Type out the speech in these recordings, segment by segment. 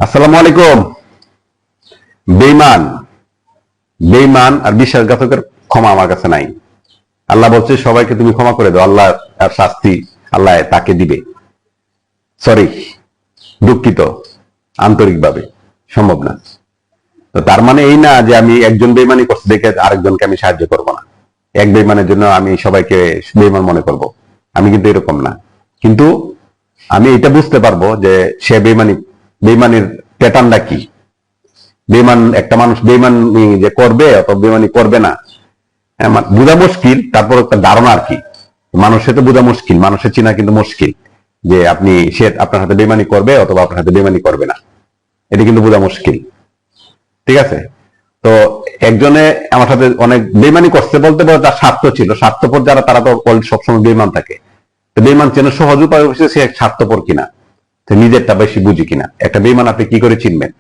আসসালামু আলাইকুম। বেঈমান বেঈমান আর বিশ্বাসঘাতকের ক্ষমা আমার কাছে নাই। আল্লাহ বলছে সবাইকে তুমি ক্ষমা করে দাও, আল্লাহ আর শাস্তি আল্লাহ তাকে দিবে। সরি, দুঃখিত, আন্তরিকভাবে সম্ভব না। তো তার মানে এই না যে আমি একজন বেঈমানি করতে দেখে আরেকজনকে আমি সাহায্য করব না, এক বেঈমানের জন্য আমি সবাইকে বেঈমান মনে করব। আমি কিন্তু এরকম না। কিন্তু আমি এটা বুঝতে পারবো যে সে বেঈমানির প্যাটার্নটা কি। বেঈমান একটা মানুষ বেঈমানি যে করবে অথবা বেঈমানি করবে না বোঝা মুশকিল। তারপর একটা ধারণা আর কি, মানুষের তো বোঝা মুশকিল, মানুষের চিনা কিন্তু মুশকিল যে আপনি সে আপনার সাথে বেঈমানি করবে অথবা আপনার সাথে বেঈমানি করবে না, এটা কিন্তু বোঝা মুশকিল। ঠিক আছে? তো একজনে আমার সাথে অনেক বেঈমানি করছে বলতে পারে তার স্বার্থ ছিল, স্বার্থপর যারা তারা তো সবসময় বেঈমান থাকে। তো বেঈমান চেনার সহজ উপায় হচ্ছে সে স্বার্থপর কিনা, নিজেরটা বেশি বুঝি কিনা। একটা বেঈমান আপনি কি করে চিনবেন?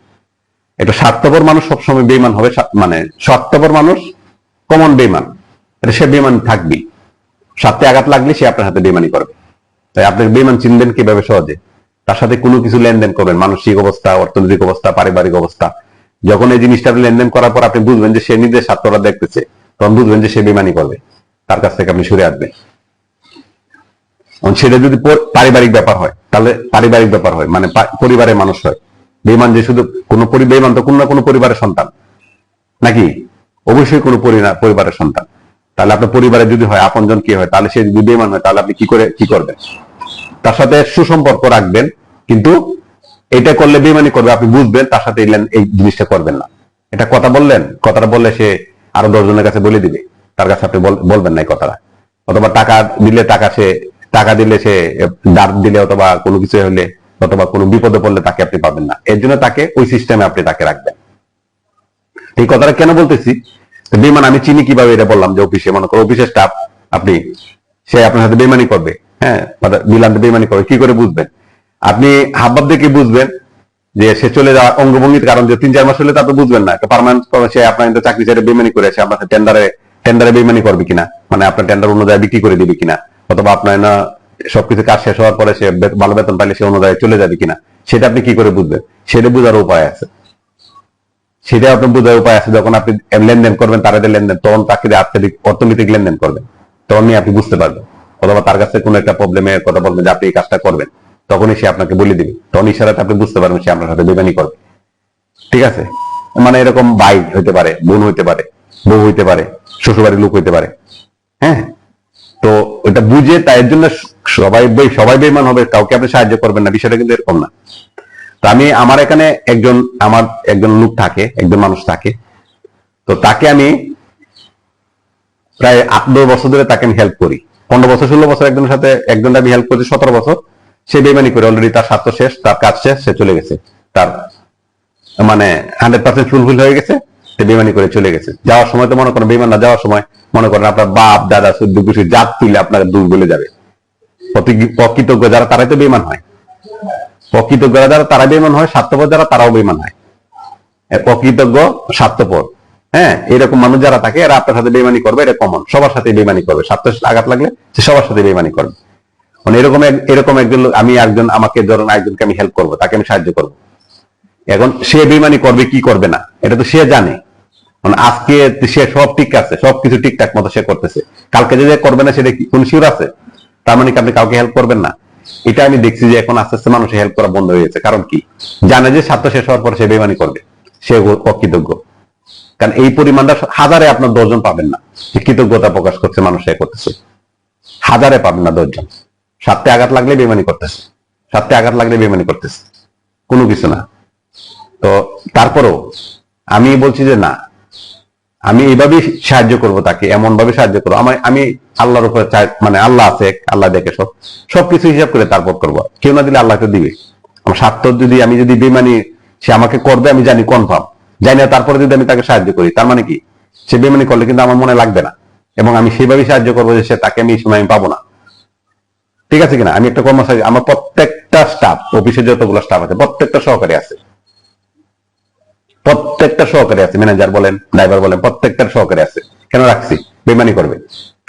এটা স্বার্থপর মানুষ সবসময় বেঈমান হবে, মানে স্বার্থপর মানুষ কমন বেঈমান, এটা সে বেঈমান থাকবে। স্বার্থে আঘাত লাগলে সে আপনার হাতে বেঈমানি করবে। তাই আপনি বেঈমান চিনবেন কিভাবে? সহজে তার সাথে কোনো কিছু লেনদেন করবেন, মানসিক অবস্থা, অর্থনৈতিক অবস্থা, পারিবারিক অবস্থা। যখন এই জিনিসটা আপনি লেনদেন করার পর আপনি বুঝবেন যে সে নিজের স্বার্থটা দেখতেছে, তখন বুঝবেন যে সে বেঈমানি করবে, তার কাছ থেকে আপনি সরে আসবেন। সেটা যদি পারিবারিক ব্যাপার হয়, তাহলে পারিবারিক ব্যাপার হয় মানে পরিবারের মানুষ হয়। বেঈমান যে শুধু কোনো বেঈমান তো কোনো না কোনো পরিবারের সন্তান নাকি? অবশ্যই কোনো পরিবারের সন্তান। তাহলে আপনার পরিবারে যদি হয়, আপনজন কি হয়, তাহলে সে যদি বেঈমান হয় তাহলে আপনি কি করবেন? তার সাথে সুসম্পর্ক রাখবেন, কিন্তু এটা করলে বেঈমানি করবে আপনি বুঝবেন, তার সাথে এই জিনিসটা করবেন না। এটা কথাটা বললে সে আরো 10 জনের কাছে বলে দিবে, তার কাছে আপনি বলবেন না এই কথাটা। অথবা টাকা দিলে সে দাঁড় দিলে অথবা কোনো কিছু হলে অথবা কোনো বিপদে পড়লে তাকে আপনি পাবেন না। এর জন্য তাকে ওই সিস্টেমে আপনি তাকে রাখবেন। এই কথাটা কেন বলতেছি? বেঈমান আমি চিনি কিভাবে, এটা বললাম যে অফিসে মনে করো অফিসের স্টাফ, আপনি সে আপনার সাথে বেঈমানি করবে, হ্যাঁ, বিলান্তে বেঈমানি করবে, কি করে বুঝবেন? আপনি হাবভাব দেখে বুঝবেন যে সে চলে যাওয়া অঙ্গভঙ্গির কারণ যে 3-4 মাস হলে তো আপনি বুঝবেন না একটা পার্মানেন্ট সে আপনার কিন্তু চাকরি ছেড়ে বেঈমানি করেছে, আপনার টেন্ডারে বেঈমানি করবে কিনা, মানে আপনার টেন্ডার অন্য জায়গায় বিক্রি করে দিবে কিনা, অথবা আপনার না সবকিছু কাজ শেষ হওয়ার পরে সে ভালো বেতন পাইলে সে অন্য জায়গায় চলে যাবে কিনা, সেটা আপনি কি করে বুঝবেন? সেটা বোঝার উপায় আছে। সেটা আপনার বোঝার উপায় আছে। যখন আপনি লেনদেন করবেন, তার লেনদেন, তখন তাকে অর্থনৈতিক লেনদেন করবেন, তখন আপনি বুঝতে পারবেন। অথবা তার কাছে কোনো একটা প্রবলেমের কথা বলবেন যে আপনি এই কাজটা করবেন, তখনই সে আপনাকে বলে দিবে, তখন ইশারাতে আপনি বুঝতে পারবেন সে আপনার সাথে বেঈমানি করবে। ঠিক আছে? মানে এরকম ভাই হইতে পারে, বোন হইতে পারে, বউ হইতে পারে, শ্বশুরবাড়ির লোক হইতে পারে। হ্যাঁ, তো ওটা বুঝে তাই এর জন্য সবাই বেঈমান হবে, কাউকে আপনি সাহায্য করবেন না, বিষয়টা কিন্তু এরকম না। তো আমার এখানে একজন লোক থাকে, একজন মানুষ থাকে, তো তাকে আমি প্রায় 8-9 বছর ধরে তাকে আমি হেল্প করি। 15 বছর 16 বছর একজনের আমি হেল্প করছি, 17 বছর সে বেঈমানি করে অলরেডি তার স্বার্থ শেষ, তার কাজ শেষ, সে চলে গেছে, তার মানে 100% ফুলফিল হয়ে গেছে, সে বেঈমানি করে চলে গেছে। যাওয়ার সময় তো মনে করেন বেঈমান না, যাওয়ার সময় মনে করেন আপনার বাপ দাদা সদ্য কিছু জাত তুলে আপনার দূর বলে যাবে। অকৃতজ্ঞ যারা তারাই তো বেঈমান হয়, অকৃতজ্ঞ যারা তারা বেঈমান হয়, স্বার্থপর যারা তারাও বেঈমান হয়। অকৃতজ্ঞ, স্বার্থপর, হ্যাঁ, এরকম মানুষ যারা থাকে এরা আপনার সাথে বেঈমানি করবে, এটা কমন, সবার সাথে বেঈমানি করবে, স্বার্থ আঘাত লাগলে সে সবার সাথে বেঈমানি করবে। মানে এরকম একজন আমাকে ধরুন একজনকে আমি হেল্প করবো, তাকে আমি সাহায্য করবো। এখন সে বেঈমানি করবে কি করবে না এটা তো সে জানে। মানে আজকে সে সব ঠিক আছে, সবকিছু ঠিকঠাক মতো সে করতেছে, কালকে যে করবে না সেটা কি কোন শিওর আছে? তার মানে কি আপনি কাউকে হেল্প করবেন না? এটা আমি দেখছি যে এখন আস্তে আস্তে মানুষের হেল্প করা বন্ধ হয়ে গেছে। কারণ কি? জানে যে স্বার্থ শেষ হওয়ার পর সে বেঈমানি করবে, সে অকৃতজ্ঞ। কারণ এই পরিমাণটা হাজারে আপনার 10 জন পাবেন না যে কৃতজ্ঞতা প্রকাশ করছে, মানুষ করতেছে, হাজারে পাবেন না 10 জন। স্বার্থে আঘাত লাগলে বেঈমানি করতেছে, স্বার্থে আঘাত লাগলে বেঈমানি করতেছে, কোনো কিছু না। তো তারপরেও আমি বলছি যে না, আমি এইভাবেই সাহায্য করব তাকে, এমন ভাবে সাহায্য করবো আমি আল্লাহর উপরে মানে আল্লাহ আছে, আল্লাহ দেখে সবকিছু হিসাব করে তারপর করবো। কেউ না দিলে আল্লাহকে দিবে। আমার স্বার্থ আমি যদি বেঈমানি সে আমাকে করবে, আমি জানি কনফার্ম, জানি না, তারপরে যদি আমি তাকে সাহায্য করি, তার মানে কি সে বেঈমানি করলে কিন্তু আমার মনে লাগবে না, এবং আমি সেভাবেই সাহায্য করবো যে সে তাকে আমি এই সময় আমি পাবো না। ঠিক আছে কিনা? আমি একটা কর্মচারী, আমার প্রত্যেকটা স্টাফ, অফিসে যতগুলো স্টাফ আছে প্রত্যেকটা সহকারী আছে, ম্যানেজার বলেন, ড্রাইভার বলেন, প্রত্যেকটার সহকারী আছে। কেন রাখছি? বেঈমানি করবে।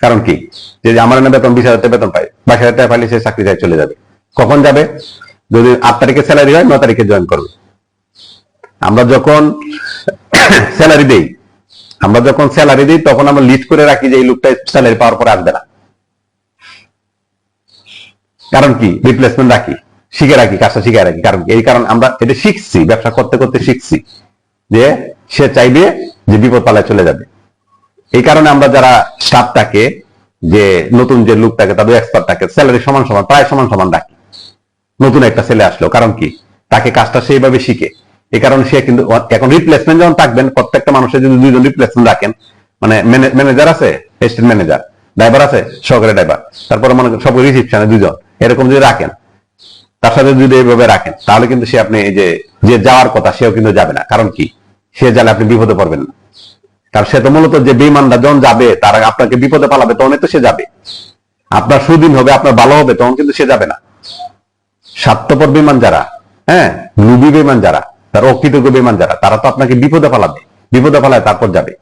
কারণ কি? যে আমার না বেতন 20,000 টাকা বেতন পাই, 22,000 টাকা পাইলে সে চাকরি যায় চলে যাবে। কখন যাবে? যদি 8 তারিখে স্যালারি হয় 9 তারিখে জয়েন করবে। আমরা যখন স্যালারি দেই, তখন আমরা লিস্ট করে রাখি যে এই লোকটা স্যালারি পাওয়ার পরে আসবে না। কারণ কি? রিপ্লেসমেন্ট রাখি, শিখে রাখি, কাজটা শিখে রাখি। কারণ কি? এই কারণ আমরা এটা শিখছি, ব্যবসা করতে করতে শিখছি যে সে চাইবে যে বিপদ পালায় চলে যাবে। এই কারণে আমরা যারা স্টাফটাকে, যে নতুন যে লোকটাকে, তাদের এক্সপার্টটাকে স্যালারি সমান সমান, প্রায় সমান সমান রাখি। নতুন একটা ছেলে আসলো, কারণ কি? তাকে কাজটা সেইভাবে শিখে। এই কারণে সে কিন্তু এখন রিপ্লেসমেন্ট যখন থাকবেন, প্রত্যেকটা মানুষের যদি 2 জন রিপ্লেসমেন্ট রাখেন, মানে ম্যানেজার আছে, অ্যাসিস্ট্যান্ট ম্যানেজার, ড্রাইভার আছে, সহকারী ড্রাইভার, তারপরে মনে করেন সব রিসিপশনে 2 জন, এরকম যদি রাখেন, তার সাথে যদি এইভাবে রাখেন, তাহলে কিন্তু সে আপনি এই যে যাওয়ার কথা সেও কিন্তু যাবে না। কারণ কি? সে জানে আপনি বিপদে পড়বেন না। কারণ সে তো মূলত যে বেঈমানরা যখন যাবে, তারা আপনাকে বিপদে পালাবে, তখনই তো সে যাবে। আপনার সুদিন হবে, আপনার ভালো হবে, তখন কিন্তু সে যাবে না। স্বার্থপর বেঈমান যারা, হ্যাঁ, লুবি বেঈমান যারা, তার অকৃতজ্ঞ বেঈমান যারা, তারা তো আপনাকে বিপদে পালাবে, বিপদে পালায় তারপর যাবে।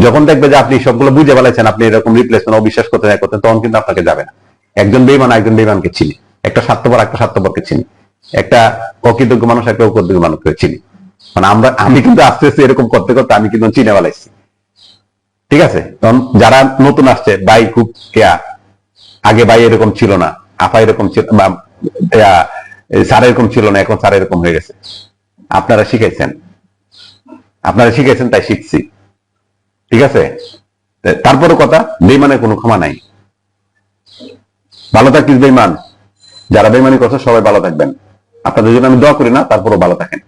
যখন দেখবে যে আপনি সবগুলো বুঝে ফেলাইছেন, আপনি এরকম রিপ্লেসমেন্ট অবিশ্বাস করতে না করতেন, তখন কিন্তু আপনাকে যাবে না। একজন বেঈমান একজন বেঈমানকে চিনি, একটা স্বার্থপরকে চিনি, একটা অকৃতজ্ঞ মানুষ একটা অকৃতজ্ঞ মানুষকে চিনি। মানে আমি কিন্তু আস্তে আস্তে এরকম করতে করতে আমি কিন্তু চিনে ফেলাইছি। ঠিক আছে? তখন যারা নতুন আসছে, ভাই খুব আগে ভাই এরকম ছিল না, আপা এরকম ছিল, স্যার এরকম ছিল না, এখন স্যার এরকম হয়ে গেছে। আপনারা শিখাইছেন, তাই শিখছি। ঠিক আছে? তারপরে কথা, বেঈমানের কোনো ক্ষমা নাই। ভালো থাকিস বেঈমান, যারা বেঈমানি করছে সবাই ভালো থাকবেন। আপনাদের জন্য আমি দোয়া করি না, তারপরও ভালো থাকেন।